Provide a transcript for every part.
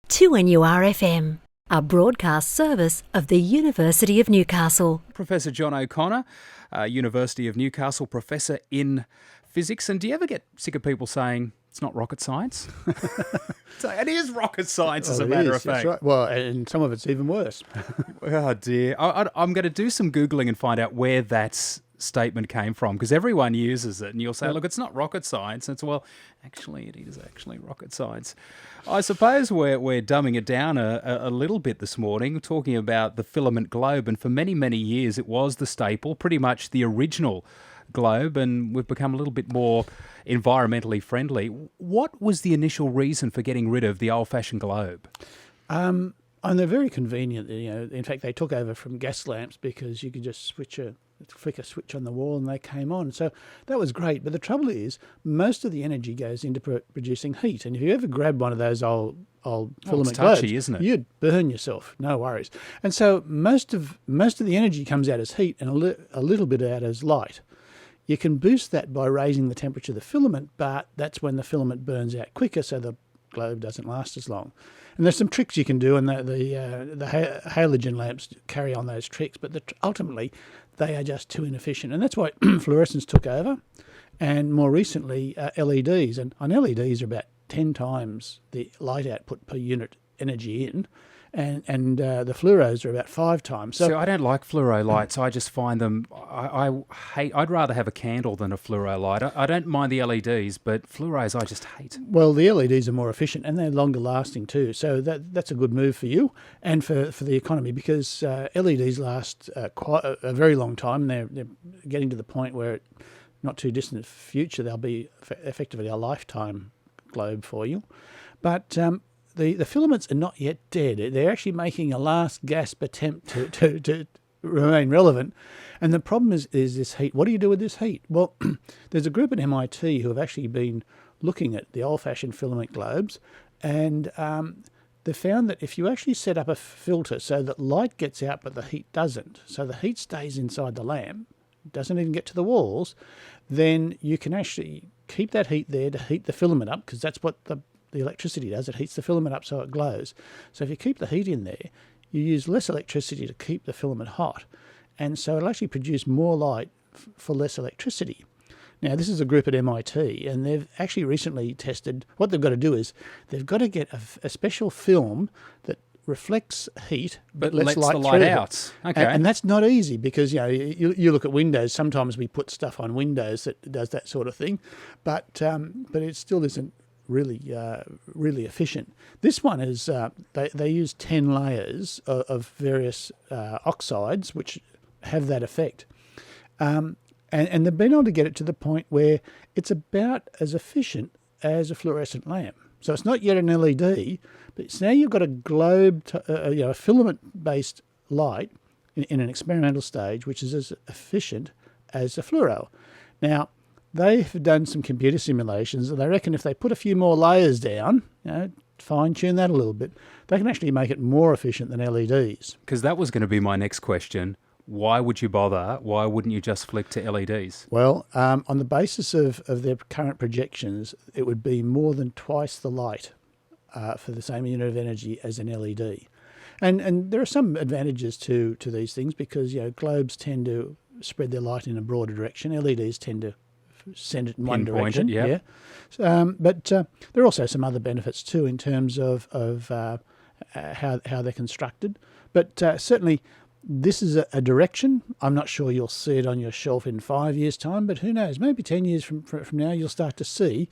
2NURFM, a broadcast service of the University of Newcastle. Professor John O'Connor, University of Newcastle, professor in physics. And do you ever get sick of people saying it's not rocket science? So it is rocket science, as a matter of fact. That's right. Well, and some of it's even worse. Oh, dear. I'm going to do some Googling and find out where that statement came from, because everyone uses it, and you'll say, look, it's not rocket science. And it's, well, actually, it is actually rocket science. I suppose we're dumbing it down a little bit this morning, talking about the filament globe. And for many, many years, it was the staple, pretty much the original globe, and we've become a little bit more environmentally friendly. What was the initial reason for getting rid of the old-fashioned globe? And they're very convenient. You know, in fact, they took over from gas lamps because you could just flick a switch on the wall and they came on. So that was great. But the trouble is, most of the energy goes into producing heat. And if you ever grab one of those old filament it's touchy, globes, isn't it? You'd burn yourself. No worries. And so most of the energy comes out as heat and a little bit out as light. You can boost that by raising the temperature of the filament, but that's when the filament burns out quicker, so the globe doesn't last as long. And there's some tricks you can do, and the halogen lamps carry on those tricks, but ultimately they are just too inefficient. And that's why fluorescence took over, and more recently LEDs. And LEDs are about 10 times the light output per unit energy in, and the fluoros are about 5 times. So I don't like fluoro lights. I just find them, I'd rather have a candle than a fluoro light. I don't mind the LEDs, but fluoros I just hate. Well, the LEDs are more efficient and they're longer lasting too. So that's a good move for you and for the economy, because LEDs last quite a very long time. They're getting to the point where, not too distant future, they'll be effectively a lifetime globe for you. But the filaments are not yet dead. They're actually making a last gasp attempt to remain relevant. And the problem is this heat. What do you do with this heat? Well, there's a group at MIT who have actually been looking at the old-fashioned filament globes, and they found that if you actually set up a filter so that light gets out but the heat doesn't, so the heat stays inside the lamp, doesn't even get to the walls, then you can actually keep that heat there to heat the filament up, because that's what the electricity does. It heats the filament up so it glows. So if you keep the heat in there, you use less electricity to keep the filament hot. And so it'll actually produce more light for less electricity. Now, this is a group at MIT, and they've actually recently tested, what they've got to do is they've got to get a special film that reflects heat but lets the light out. Okay. And that's not easy, because you look at Windows. Sometimes we put stuff on Windows that does that sort of thing, but it still isn't really efficient. This one is they use 10 layers of various oxides which have that effect, and they've been able to get it to the point where it's about as efficient as a fluorescent lamp. So it's not yet an LED, but now you've got a globe, a filament-based light in an experimental stage, which is as efficient as a fluoro. Now, they've done some computer simulations, and they reckon if they put a few more layers down, fine-tune that a little bit, they can actually make it more efficient than LEDs. Because that was going to be my next question. Why would you bother? Why wouldn't you just flick to LEDs? Well, on the basis of their current projections, it would be more than twice the light for the same unit of energy as an LED. And there are some advantages to these things, because globes tend to spread their light in a broader direction. LEDs tend to send it in one direction. Yeah. But there are also some other benefits too in terms of how they're constructed. But certainly this is a direction. I'm not sure you'll see it on your shelf in 5 years' time, but who knows? Maybe 10 years from now you'll start to see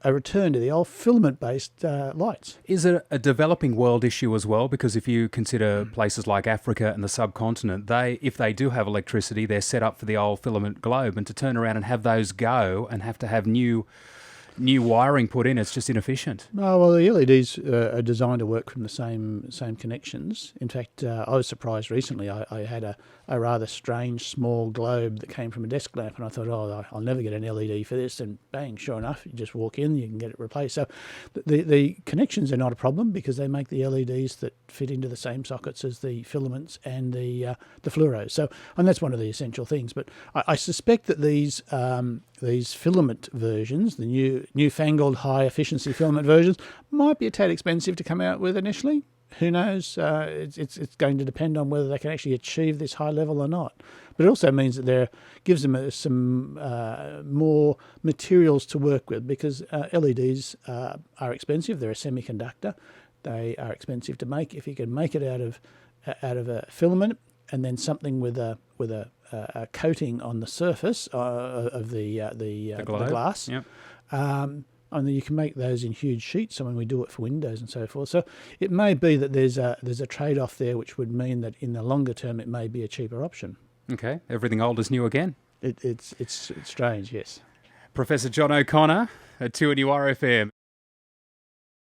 a return to the old filament-based lights. Is it a developing world issue as well? Because if you consider places like Africa and the subcontinent, if they do have electricity, they're set up for the old filament globe, and to turn around and have those go and have to have new wiring put in, it's just inefficient. Oh, well, the LEDs are designed to work from the same connections. In fact, I was surprised recently. I had a rather strange small globe that came from a desk lamp, and I thought, I'll never get an LED for this. And bang, sure enough, you just walk in, you can get it replaced. So the connections are not a problem, because they make the LEDs that fit into the same sockets as the filaments and the fluoros. So, and that's one of the essential things. But I suspect that these these filament versions, the newfangled high efficiency filament versions, might be a tad expensive to come out with initially. Who knows? It's going to depend on whether they can actually achieve this high level or not. But it also means that there gives them some more materials to work with, because LEDs are expensive. They're a semiconductor. They are expensive to make. If you can make it out of a filament and then something with a coating on the surface of the glass. Yep. And then you can make those in huge sheets. So when we do it for windows and so forth, so it may be that there's a trade-off there, which would mean that in the longer term it may be a cheaper option. Okay, everything old is new again. It's strange, yes. Professor John O'Connor at 2NURFM.